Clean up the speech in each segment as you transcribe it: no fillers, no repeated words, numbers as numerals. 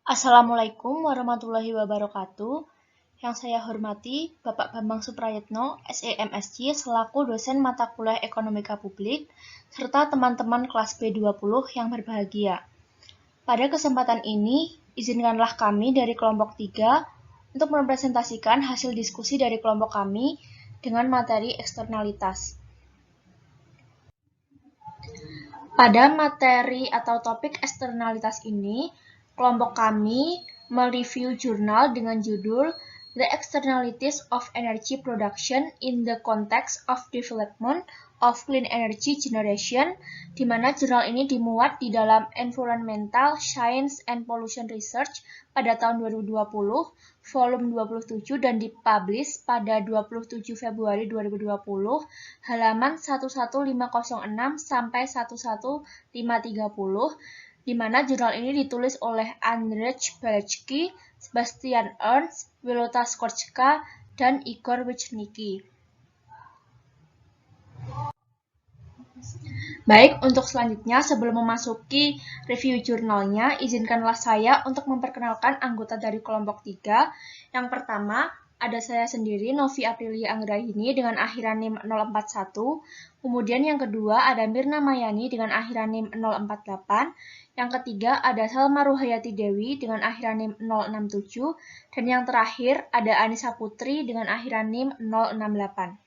Assalamualaikum warahmatullahi wabarakatuh. Yang saya hormati Bapak Bambang Suprayitno, SEMSC, selaku dosen mata kuliah Ekonomika Publik, serta teman-teman kelas B20 yang berbahagia. Pada kesempatan ini, izinkanlah kami dari kelompok 3 untuk mempresentasikan hasil diskusi dari kelompok kami dengan materi eksternalitas. Pada materi atau topik eksternalitas ini, kelompok kami mereview jurnal dengan judul The Externalities of Energy Production in the Context of Development of Clean Energy Generation, di mana jurnal ini dimuat di dalam Environmental Science and Pollution Research pada tahun 2020, volume 27 dan dipublish pada 27 Februari 2020, halaman 11506 sampai 11530, di mana jurnal ini ditulis oleh Andrzej Bielecki, Sebastian Ernst, Wielota Skorczka, dan Igor Wiecznicki. Baik, untuk selanjutnya sebelum memasuki review jurnalnya, izinkanlah saya untuk memperkenalkan anggota dari kelompok 3. Yang pertama, ada saya sendiri, Novi Aprilia Anggraini dengan akhiran NIM 041. Kemudian yang kedua ada Mirna Mayani dengan akhiran NIM 048. Yang ketiga ada Salma Ruhayati Dewi dengan akhiran NIM 067. Dan yang terakhir ada Anissa Putri dengan akhiran NIM 068.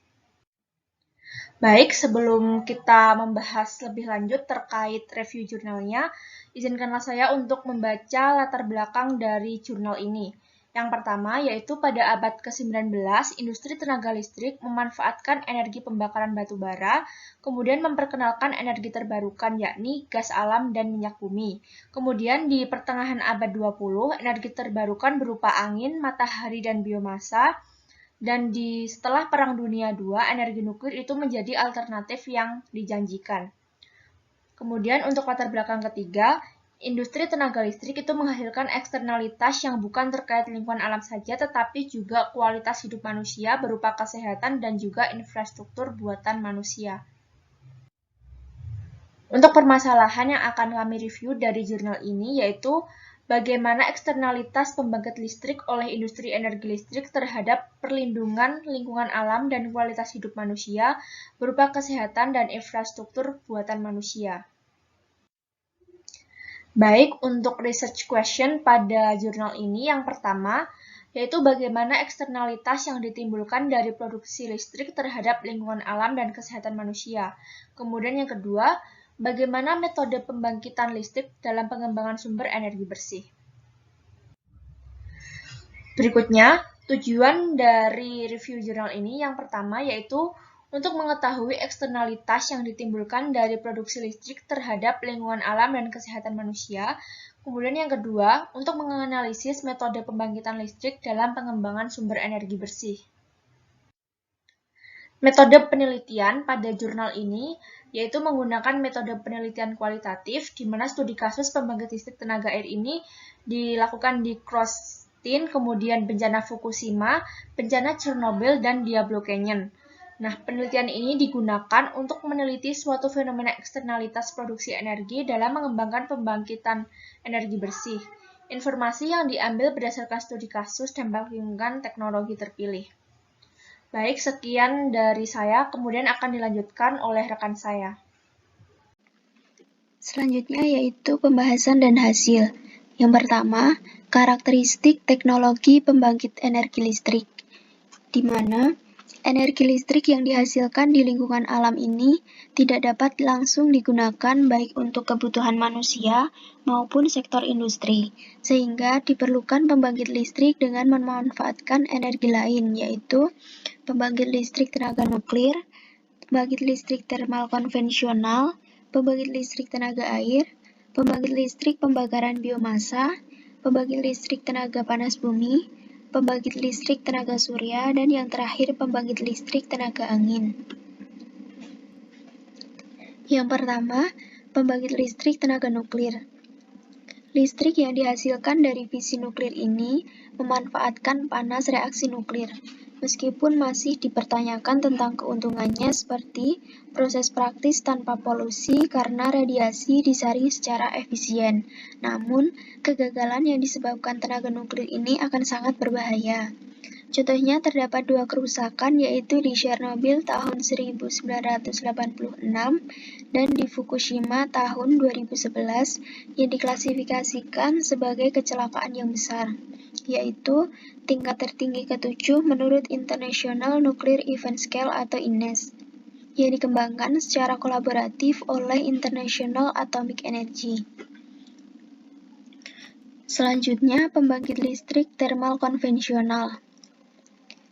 Baik, sebelum kita membahas lebih lanjut terkait review jurnalnya, izinkanlah saya untuk membaca latar belakang dari jurnal ini. Yang pertama, yaitu pada abad ke-19, industri tenaga listrik memanfaatkan energi pembakaran batu bara, kemudian memperkenalkan energi terbarukan yakni gas alam dan minyak bumi. Kemudian di pertengahan abad 20, energi terbarukan berupa angin, matahari, dan biomasa. Dan setelah Perang Dunia II, energi nuklir itu menjadi alternatif yang dijanjikan. Kemudian untuk latar belakang ketiga, industri tenaga listrik itu menghasilkan eksternalitas yang bukan terkait lingkungan alam saja, tetapi juga kualitas hidup manusia berupa kesehatan dan juga infrastruktur buatan manusia. Untuk permasalahan yang akan kami review dari jurnal ini yaitu bagaimana eksternalitas pembangkit listrik oleh industri energi listrik terhadap perlindungan lingkungan alam dan kualitas hidup manusia berupa kesehatan dan infrastruktur buatan manusia. Baik, untuk research question pada jurnal ini yang pertama, yaitu bagaimana eksternalitas yang ditimbulkan dari produksi listrik terhadap lingkungan alam dan kesehatan manusia. Kemudian yang kedua, bagaimana metode pembangkitan listrik dalam pengembangan sumber energi bersih. Berikutnya, tujuan dari review jurnal ini yang pertama yaitu untuk mengetahui eksternalitas yang ditimbulkan dari produksi listrik terhadap lingkungan alam dan kesehatan manusia. Kemudian yang kedua, untuk menganalisis metode pembangkitan listrik dalam pengembangan sumber energi bersih. Metode penelitian pada jurnal ini yaitu menggunakan metode penelitian kualitatif, di mana studi kasus pembangkit listrik tenaga air ini dilakukan di Krostin, kemudian bencana Fukushima, bencana Chernobyl, dan Diablo Canyon. Nah, penelitian ini digunakan untuk meneliti suatu fenomena eksternalitas produksi energi dalam mengembangkan pembangkitan energi bersih. Informasi yang diambil berdasarkan studi kasus dampak lingkungan teknologi terpilih. Baik, sekian dari saya, kemudian akan dilanjutkan oleh rekan saya. Selanjutnya yaitu pembahasan dan hasil. Yang pertama, karakteristik teknologi pembangkit energi listrik, di mana energi listrik yang dihasilkan di lingkungan alam ini tidak dapat langsung digunakan baik untuk kebutuhan manusia maupun sektor industri, sehingga diperlukan pembangkit listrik dengan memanfaatkan energi lain, yaitu pembangkit listrik tenaga nuklir, pembangkit listrik termal konvensional, pembangkit listrik tenaga air, pembangkit listrik pembakaran biomasa, pembangkit listrik tenaga panas bumi, pembangkit listrik tenaga surya, dan yang terakhir pembangkit listrik tenaga angin. Yang pertama, pembangkit listrik tenaga nuklir. Listrik yang dihasilkan dari fisi nuklir ini memanfaatkan panas reaksi nuklir. meskipun masih dipertanyakan tentang keuntungannya seperti proses praktis tanpa polusi karena radiasi disaring secara efisien. Namun, kegagalan yang disebabkan tenaga nuklir ini akan sangat berbahaya. Contohnya terdapat 2 kerusakan, yaitu di Chernobyl tahun 1986 dan di Fukushima tahun 2011 yang diklasifikasikan sebagai kecelakaan yang besar, yaitu tingkat tertinggi ke-7 menurut International Nuclear Event Scale atau INES, yang dikembangkan secara kolaboratif oleh International Atomic Energy. Selanjutnya, pembangkit listrik termal konvensional.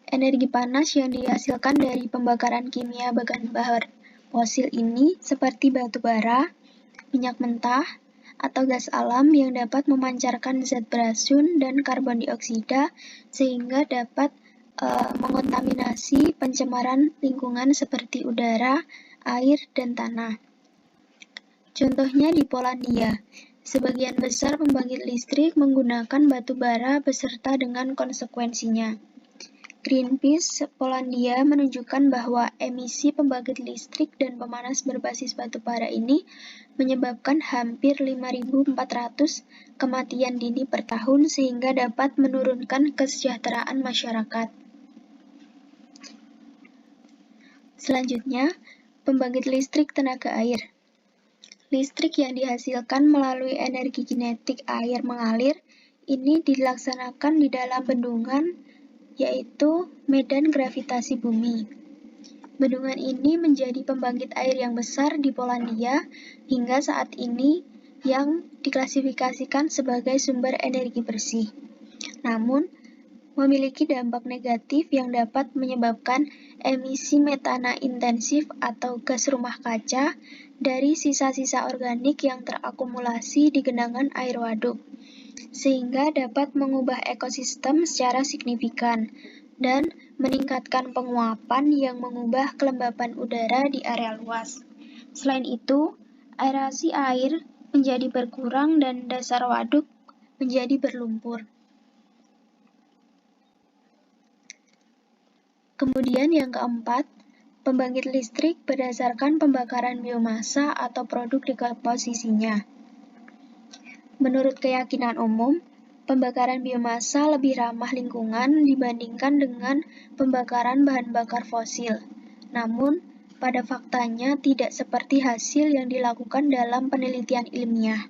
Energi panas yang dihasilkan dari pembakaran kimia bahan bakar fosil ini seperti batu bara, minyak mentah, atau gas alam yang dapat memancarkan zat beracun dan karbon dioksida sehingga dapat mengontaminasi pencemaran lingkungan seperti udara, air, dan tanah. Contohnya di Polandia, sebagian besar pembangkit listrik menggunakan batu bara beserta dengan konsekuensinya. Greenpeace Polandia menunjukkan bahwa emisi pembangkit listrik dan pemanas berbasis batu bara ini menyebabkan hampir 5.400 kematian dini per tahun sehingga dapat menurunkan kesejahteraan masyarakat. Selanjutnya, pembangkit listrik tenaga air. Listrik yang dihasilkan melalui energi kinetik air mengalir ini dilaksanakan di dalam bendungan, yaitu medan gravitasi bumi. Bendungan ini menjadi pembangkit air yang besar di Polandia hingga saat ini yang diklasifikasikan sebagai sumber energi bersih. Namun, memiliki dampak negatif yang dapat menyebabkan emisi metana intensif atau gas rumah kaca dari sisa-sisa organik yang terakumulasi di genangan air waduk, sehingga dapat mengubah ekosistem secara signifikan dan meningkatkan penguapan yang mengubah kelembapan udara di area luas. Selain itu, aerasi air menjadi berkurang dan dasar waduk menjadi berlumpur. Kemudian yang keempat, pembangkit listrik berdasarkan pembakaran biomasa atau produk dekomposisinya. Menurut keyakinan umum, pembakaran biomasa lebih ramah lingkungan dibandingkan dengan pembakaran bahan bakar fosil. Namun, pada faktanya tidak seperti hasil yang dilakukan dalam penelitian ilmiah.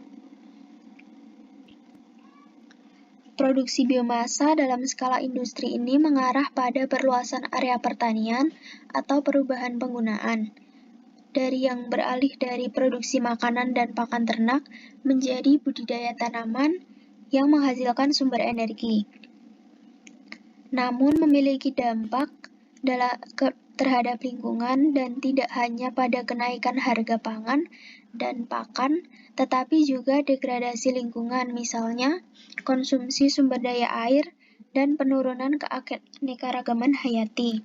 Produksi biomasa dalam skala industri ini mengarah pada perluasan area pertanian atau perubahan penggunaan, dari yang beralih dari produksi makanan dan pakan ternak menjadi budidaya tanaman yang menghasilkan sumber energi. Namun memiliki dampak terhadap lingkungan dan tidak hanya pada kenaikan harga pangan dan pakan, tetapi juga degradasi lingkungan, misalnya konsumsi sumber daya air dan penurunan keanekaragaman hayati.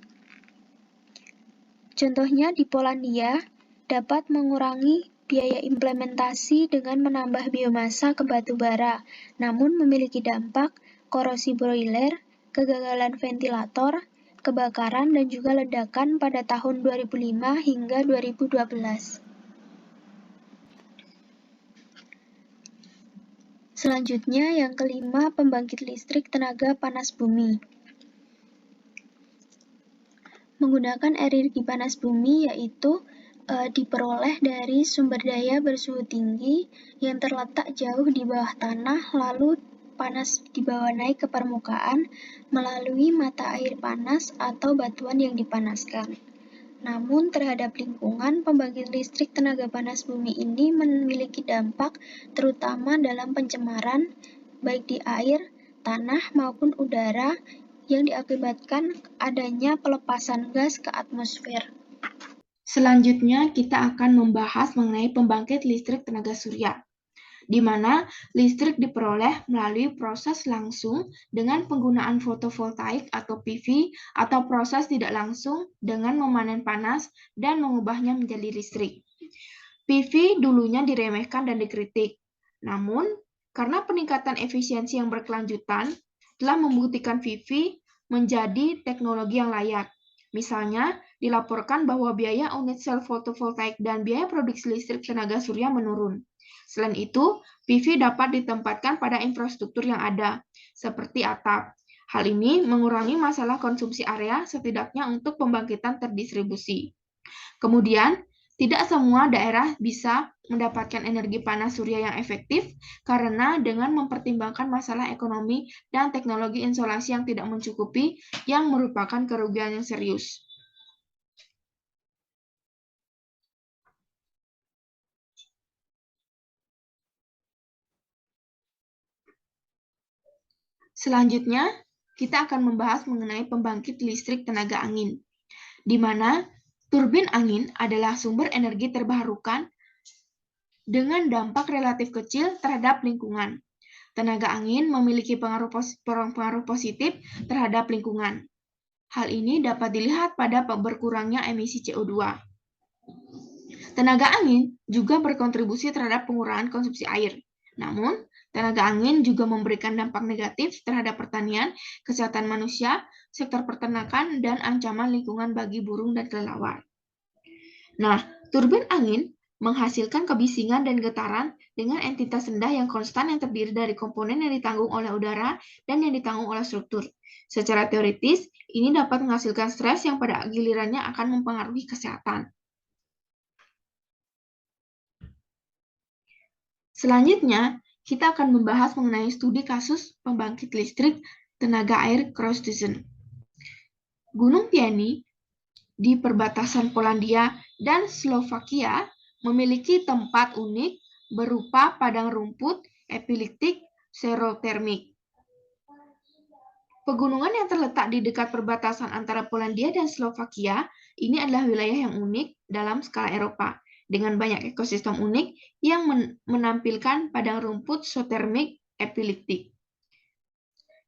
Contohnya di Polandia, dapat mengurangi biaya implementasi dengan menambah biomasa ke batu bara, namun memiliki dampak korosi broiler, kegagalan ventilator, kebakaran, dan juga ledakan pada tahun 2005 hingga 2012. Selanjutnya, yang kelima, pembangkit listrik tenaga panas bumi. Menggunakan energi panas bumi yaitu diperoleh dari sumber daya bersuhu tinggi yang terletak jauh di bawah tanah, lalu panas dibawa naik ke permukaan melalui mata air panas atau batuan yang dipanaskan. Namun terhadap lingkungan, pembangkit listrik tenaga panas bumi ini memiliki dampak terutama dalam pencemaran baik di air, tanah maupun udara yang diakibatkan adanya pelepasan gas ke atmosfer. Selanjutnya, kita akan membahas mengenai pembangkit listrik tenaga surya, di mana listrik diperoleh melalui proses langsung dengan penggunaan fotovoltaik atau PV atau proses tidak langsung dengan memanen panas dan mengubahnya menjadi listrik. PV dulunya diremehkan dan dikritik, namun karena peningkatan efisiensi yang berkelanjutan telah membuktikan PV menjadi teknologi yang layak. Misalnya, dilaporkan bahwa biaya unit sel fotovoltaik dan biaya produksi listrik tenaga surya menurun. Selain itu, PV dapat ditempatkan pada infrastruktur yang ada, seperti atap. Hal ini mengurangi masalah konsumsi area setidaknya untuk pembangkitan terdistribusi. Kemudian, tidak semua daerah bisa mendapatkan energi panas surya yang efektif karena dengan mempertimbangkan masalah ekonomi dan teknologi insolasi yang tidak mencukupi yang merupakan kerugian yang serius. Selanjutnya, kita akan membahas mengenai pembangkit listrik tenaga angin, di mana turbin angin adalah sumber energi terbarukan dengan dampak relatif kecil terhadap lingkungan. Tenaga angin memiliki pengaruh positif terhadap lingkungan. Hal ini dapat dilihat pada berkurangnya emisi CO2. Tenaga angin juga berkontribusi terhadap pengurangan konsumsi air. Namun, tenaga angin juga memberikan dampak negatif terhadap pertanian, kesehatan manusia, sektor peternakan, dan ancaman lingkungan bagi burung dan kelelawar. Nah, turbin angin menghasilkan kebisingan dan getaran dengan entitas rendah yang konstan yang terdiri dari komponen yang ditanggung oleh udara dan yang ditanggung oleh struktur. Secara teoritis, ini dapat menghasilkan stres yang pada gilirannya akan mempengaruhi kesehatan. Selanjutnya, kita akan membahas mengenai studi kasus pembangkit listrik tenaga air Crossdüsen. Gunung Pieni di perbatasan Polandia dan Slovakia memiliki tempat unik berupa padang rumput epilektik serotermik. Pegunungan yang terletak di dekat perbatasan antara Polandia dan Slovakia ini adalah wilayah yang unik dalam skala Eropa, dengan banyak ekosistem unik yang menampilkan padang rumput sotermik epilektik.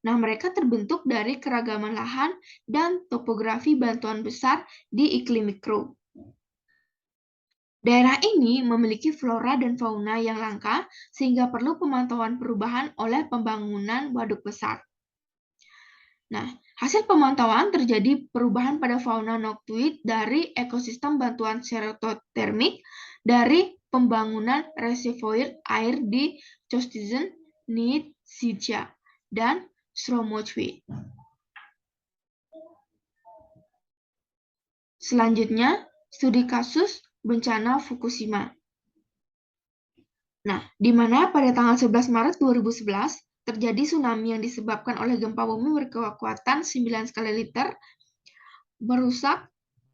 Nah, mereka terbentuk dari keragaman lahan dan topografi bantuan besar di iklim mikro. Daerah ini memiliki flora dan fauna yang langka, sehingga perlu pemantauan perubahan oleh pembangunan waduk besar. Nah, hasil pemantauan terjadi perubahan pada fauna noctuid dari ekosistem bantuan serotermik dari pembangunan reservoir air di Costizen, Nitsija, dan Stromochwi. Selanjutnya, studi kasus bencana Fukushima. Nah, di mana pada tanggal 11 Maret 2011 terjadi tsunami yang disebabkan oleh gempa bumi berkekuatan 9 skala Richter merusak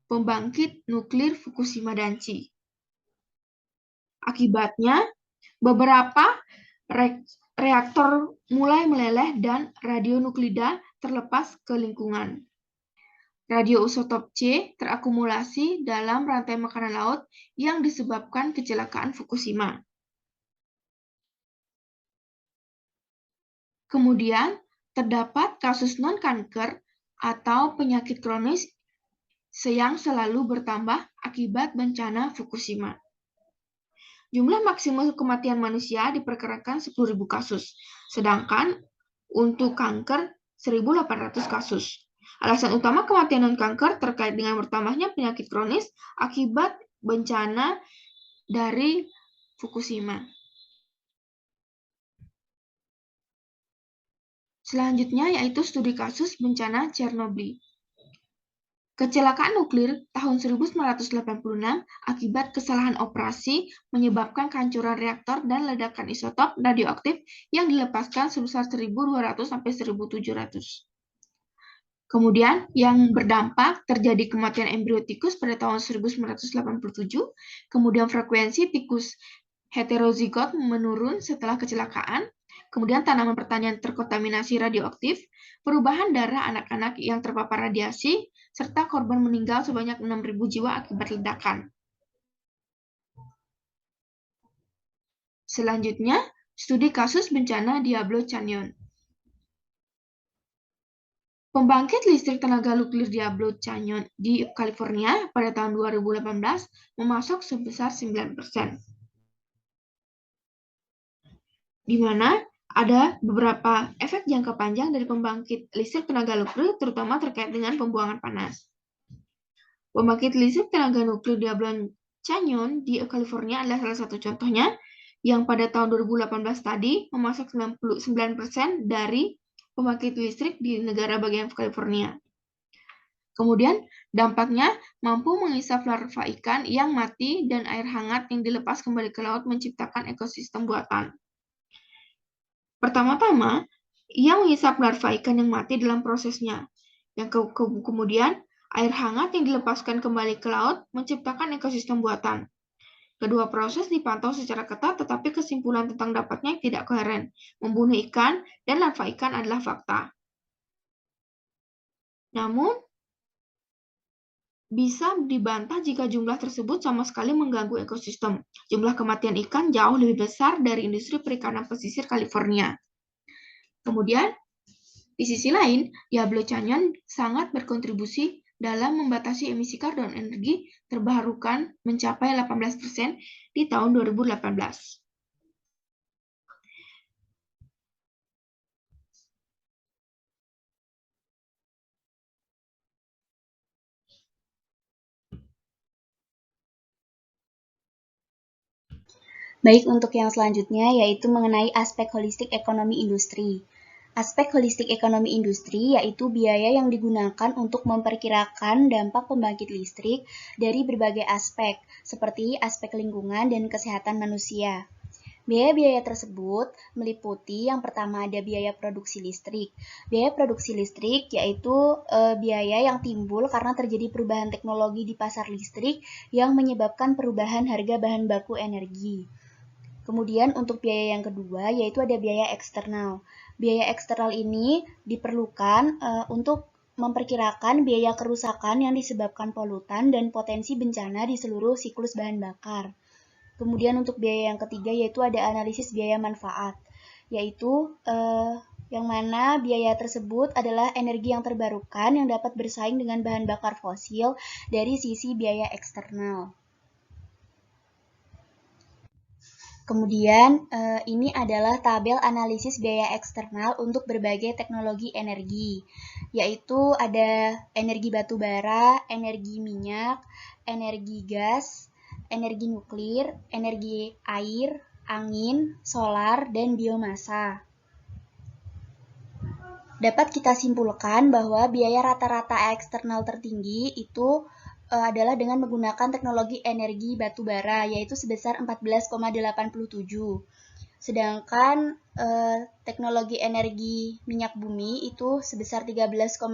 pembangkit nuklir Fukushima Daiichi. Akibatnya, beberapa reaktor mulai meleleh dan radionuklida terlepas ke lingkungan. Radioisotop C terakumulasi dalam rantai makanan laut yang disebabkan kecelakaan Fukushima. Kemudian, terdapat kasus non-kanker atau penyakit kronis yang selalu bertambah akibat bencana Fukushima. Jumlah maksimum kematian manusia diperkirakan 10.000 kasus, sedangkan untuk kanker 1.800 kasus. Alasan utama kematian non-kanker terkait dengan bertambahnya penyakit kronis akibat bencana dari Fukushima. Selanjutnya yaitu studi kasus bencana Chernobyl. Kecelakaan nuklir tahun 1986 akibat kesalahan operasi menyebabkan kehancuran reaktor dan ledakan isotop radioaktif yang dilepaskan sebesar 1.200 sampai 1.700. Kemudian yang berdampak terjadi kematian embrio tikus pada tahun 1987, kemudian frekuensi tikus heterozigot menurun setelah kecelakaan, kemudian tanaman pertanian terkontaminasi radioaktif, perubahan darah anak-anak yang terpapar radiasi, serta korban meninggal sebanyak 6.000 jiwa akibat ledakan. Selanjutnya, studi kasus bencana Diablo Canyon. Pembangkit listrik tenaga nuklir Diablo Canyon di California pada tahun 2018 memasok sebesar 9%. Di mana ada beberapa efek jangka panjang dari pembangkit listrik tenaga nuklir, terutama terkait dengan pembuangan panas. Pembangkit listrik tenaga nuklir Diablo Canyon di California adalah salah satu contohnya, yang pada tahun 2018 tadi memasak 99% dari pembangkit listrik di negara bagian California. Kemudian, dampaknya mampu mengisap larva ikan yang mati dan air hangat yang dilepas kembali ke laut menciptakan ekosistem buatan. Pertama-tama, ia menghisap larva ikan yang mati dalam prosesnya. Yang kemudian, air hangat yang dilepaskan kembali ke laut menciptakan ekosistem buatan. Kedua proses dipantau secara ketat, tetapi kesimpulan tentang dampaknya tidak koheren. Membunuh ikan dan larva ikan adalah fakta. Namun, bisa dibantah jika jumlah tersebut sama sekali mengganggu ekosistem. Jumlah kematian ikan jauh lebih besar dari industri perikanan pesisir California. Kemudian, di sisi lain, Diablo Canyon sangat berkontribusi dalam membatasi emisi karbon energi terbarukan mencapai 18% di tahun 2018. Baik, untuk yang selanjutnya yaitu mengenai aspek holistik ekonomi industri. Aspek holistik ekonomi industri yaitu biaya yang digunakan untuk memperkirakan dampak pembangkit listrik dari berbagai aspek, seperti aspek lingkungan dan kesehatan manusia. Biaya-biaya tersebut meliputi yang pertama ada biaya produksi listrik. Biaya produksi listrik yaitu biaya yang timbul karena terjadi perubahan teknologi di pasar listrik yang menyebabkan perubahan harga bahan baku energi. Kemudian untuk biaya yang kedua yaitu ada biaya eksternal. Biaya eksternal ini diperlukan untuk memperkirakan biaya kerusakan yang disebabkan polutan dan potensi bencana di seluruh siklus bahan bakar. Kemudian untuk biaya yang ketiga yaitu ada analisis biaya manfaat, yaitu yang mana biaya tersebut adalah energi yang terbarukan yang dapat bersaing dengan bahan bakar fosil dari sisi biaya eksternal. Kemudian, ini adalah tabel analisis biaya eksternal untuk berbagai teknologi energi, yaitu ada energi batu bara, energi minyak, energi gas, energi nuklir, energi air, angin, solar, dan biomasa. Dapat kita simpulkan bahwa biaya rata-rata eksternal tertinggi itu adalah dengan menggunakan teknologi energi batu bara, yaitu sebesar 14,87. Sedangkan teknologi energi minyak bumi itu sebesar 13,57,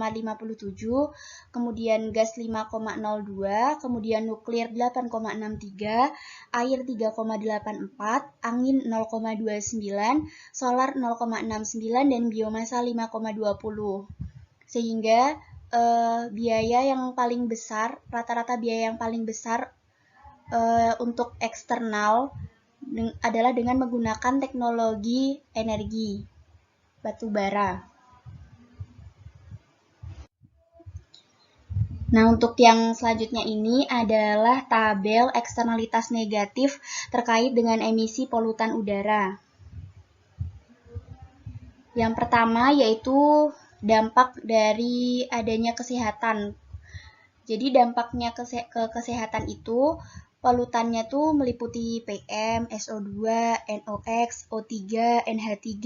kemudian gas 5,02, kemudian nuklir 8,63, air 3,84, angin 0,29, solar 0,69, dan biomasa 5,20. Sehingga biaya yang paling besar, rata-rata biaya yang paling besar untuk eksternal adalah dengan menggunakan teknologi energi batu bara. Nah, untuk yang selanjutnya ini adalah tabel eksternalitas negatif terkait dengan emisi polutan udara. Yang pertama yaitu dampak dari adanya kesehatan. Jadi dampaknya ke kesehatan itu polutannya tuh meliputi PM, SO2, NOx, O3, NH3,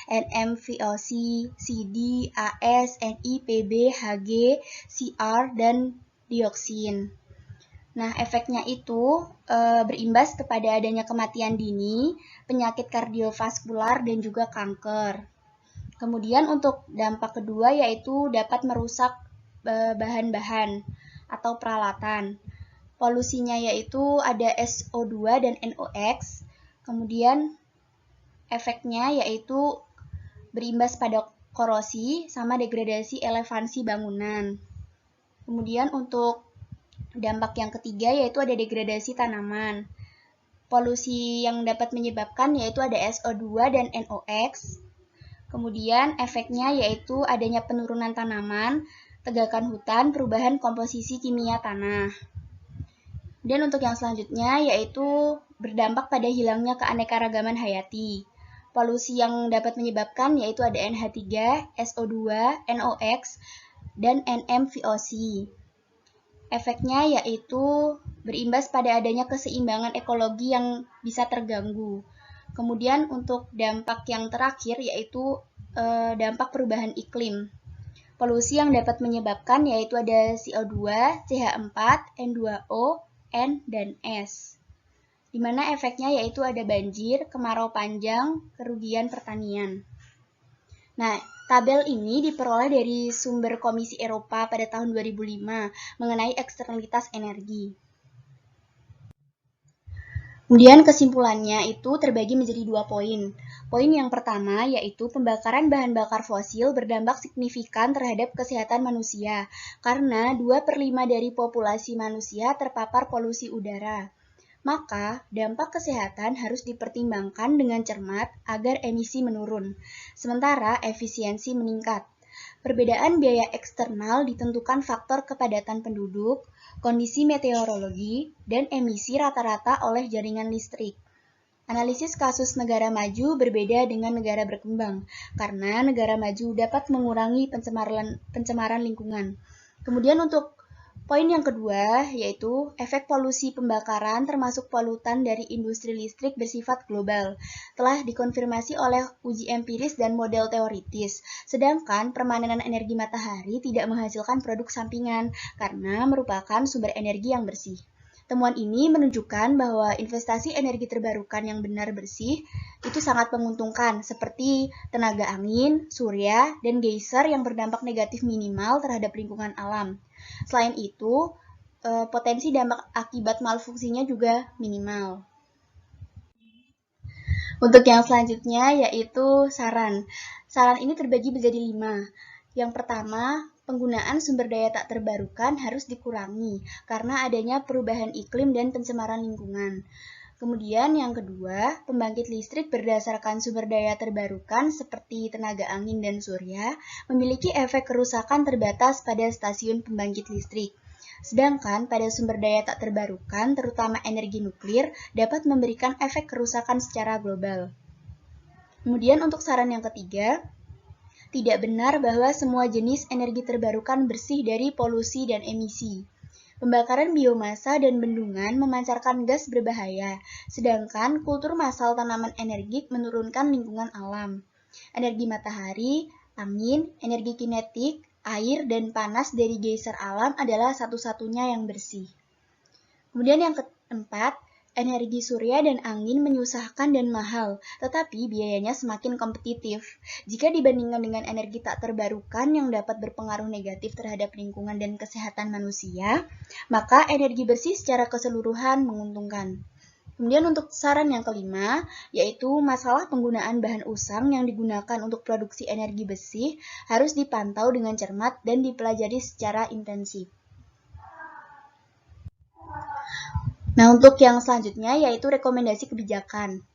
NM, VOC, CD, AS, NI, PB, HG, CR, dan dioksin. Nah, efeknya itu berimbas kepada adanya kematian dini, penyakit kardiovaskular, dan juga kanker. Kemudian untuk dampak kedua yaitu dapat merusak bahan-bahan atau peralatan. Polusinya yaitu ada SO2 dan NOx. Kemudian efeknya yaitu berimbas pada korosi sama degradasi elevasi bangunan. Kemudian untuk dampak yang ketiga yaitu ada degradasi tanaman. Polusi yang dapat menyebabkan yaitu ada SO2 dan NOx. Kemudian efeknya yaitu adanya penurunan tanaman, tegakan hutan, perubahan komposisi kimia tanah. Dan untuk yang selanjutnya yaitu berdampak pada hilangnya keanekaragaman hayati. Polusi yang dapat menyebabkan yaitu ada NH3, SO2, NOx, dan NMVOC. Efeknya yaitu berimbas pada adanya keseimbangan ekologi yang bisa terganggu. Kemudian untuk dampak yang terakhir yaitu dampak perubahan iklim. Polusi yang dapat menyebabkan yaitu ada CO2, CH4, N2O, N, dan S. Di mana efeknya yaitu ada banjir, kemarau panjang, kerugian pertanian. Nah, tabel ini diperoleh dari sumber Komisi Eropa pada tahun 2005 mengenai eksternalitas energi. Kemudian kesimpulannya itu terbagi menjadi 2 poin. Poin yang pertama yaitu pembakaran bahan bakar fosil berdampak signifikan terhadap kesehatan manusia, karena 2/5 dari populasi manusia terpapar polusi udara. Maka, dampak kesehatan harus dipertimbangkan dengan cermat agar emisi menurun, sementara efisiensi meningkat. Perbedaan biaya eksternal ditentukan faktor kepadatan penduduk, kondisi meteorologi, dan emisi rata-rata oleh jaringan listrik. Analisis kasus negara maju berbeda dengan negara berkembang, karena negara maju dapat mengurangi pencemaran lingkungan. Kemudian untuk poin yang kedua, yaitu efek polusi pembakaran termasuk polutan dari industri listrik bersifat global, telah dikonfirmasi oleh uji empiris dan model teoritis, sedangkan permanenan energi matahari tidak menghasilkan produk sampingan karena merupakan sumber energi yang bersih. Temuan ini menunjukkan bahwa investasi energi terbarukan yang benar bersih itu sangat menguntungkan, seperti tenaga angin, surya, dan geyser yang berdampak negatif minimal terhadap lingkungan alam. Selain itu, potensi dampak akibat malfungsinya juga minimal. Untuk yang selanjutnya yaitu saran. Saran ini terbagi menjadi 5. Yang pertama, penggunaan sumber daya tak terbarukan harus dikurangi karena adanya perubahan iklim dan pencemaran lingkungan. Kemudian yang kedua, pembangkit listrik berdasarkan sumber daya terbarukan seperti tenaga angin dan surya memiliki efek kerusakan terbatas pada stasiun pembangkit listrik. Sedangkan pada sumber daya tak terbarukan, terutama energi nuklir, dapat memberikan efek kerusakan secara global. Kemudian untuk saran yang ketiga, tidak benar bahwa semua jenis energi terbarukan bersih dari polusi dan emisi. Pembakaran biomasa dan bendungan memancarkan gas berbahaya, sedangkan kultur massal tanaman energik menurunkan lingkungan alam. Energi matahari, angin, energi kinetik, air, dan panas dari geyser alam adalah satu-satunya yang bersih. Kemudian yang keempat, energi surya dan angin menyusahkan dan mahal, tetapi biayanya semakin kompetitif. Jika dibandingkan dengan energi tak terbarukan yang dapat berpengaruh negatif terhadap lingkungan dan kesehatan manusia, maka energi bersih secara keseluruhan menguntungkan. Kemudian untuk saran yang kelima, yaitu masalah penggunaan bahan usang yang digunakan untuk produksi energi bersih harus dipantau dengan cermat dan dipelajari secara intensif. Nah, untuk yang selanjutnya yaitu rekomendasi kebijakan.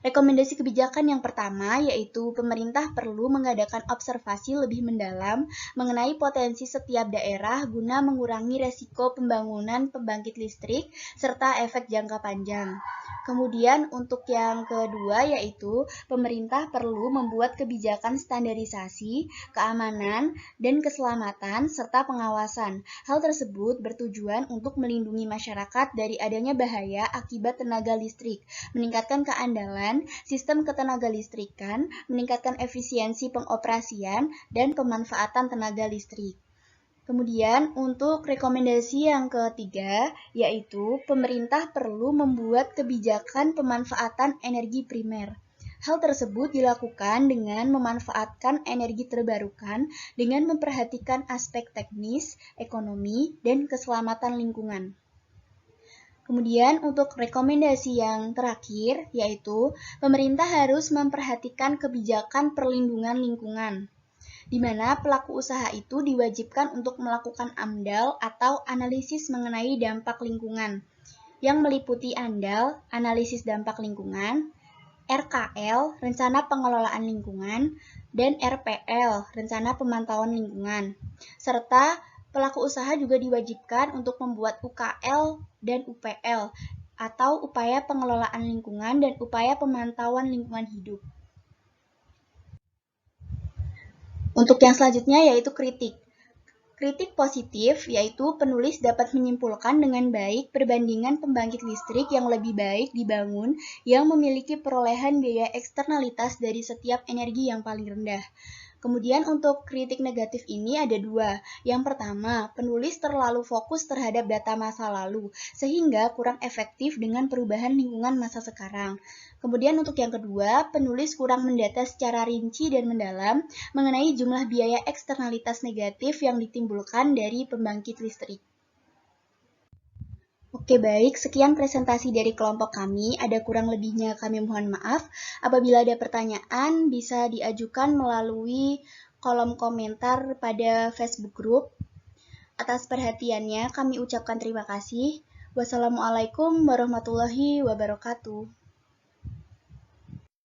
Rekomendasi kebijakan yang pertama yaitu pemerintah perlu mengadakan observasi lebih mendalam mengenai potensi setiap daerah guna mengurangi resiko pembangunan pembangkit listrik serta efek jangka panjang. Kemudian untuk yang kedua yaitu pemerintah perlu membuat kebijakan standarisasi, keamanan, dan keselamatan serta pengawasan. Hal tersebut bertujuan untuk melindungi masyarakat dari adanya bahaya akibat tenaga listrik, meningkatkan keandalan sistem ketenaga listrikan, meningkatkan efisiensi pengoperasian dan pemanfaatan tenaga listrik. Kemudian untuk rekomendasi yang ketiga, yaitu pemerintah perlu membuat kebijakan pemanfaatan energi primer. Hal tersebut dilakukan dengan memanfaatkan energi terbarukan dengan memperhatikan aspek teknis, ekonomi, dan keselamatan lingkungan. Kemudian untuk rekomendasi yang terakhir, yaitu pemerintah harus memperhatikan kebijakan perlindungan lingkungan, di mana pelaku usaha itu diwajibkan untuk melakukan AMDAL atau analisis mengenai dampak lingkungan, yang meliputi AMDAL, analisis dampak lingkungan, RKL, rencana pengelolaan lingkungan, dan RPL, rencana pemantauan lingkungan, serta pelaku usaha juga diwajibkan untuk membuat UKL dan UPL, atau upaya pengelolaan lingkungan dan upaya pemantauan lingkungan hidup. Untuk yang selanjutnya yaitu kritik. Kritik positif yaitu penulis dapat menyimpulkan dengan baik perbandingan pembangkit listrik yang lebih baik dibangun yang memiliki perolehan biaya eksternalitas dari setiap energi yang paling rendah. Kemudian untuk kritik negatif ini ada dua. Yang pertama, penulis terlalu fokus terhadap data masa lalu, sehingga kurang efektif dengan perubahan lingkungan masa sekarang. Kemudian untuk yang kedua, penulis kurang mendata secara rinci dan mendalam mengenai jumlah biaya eksternalitas negatif yang ditimbulkan dari pembangkit listrik. Oke baik, sekian presentasi dari kelompok kami. Ada kurang lebihnya kami mohon maaf. Apabila ada pertanyaan, bisa diajukan melalui kolom komentar pada Facebook Group. Atas perhatiannya, kami ucapkan terima kasih. Wassalamualaikum warahmatullahi wabarakatuh.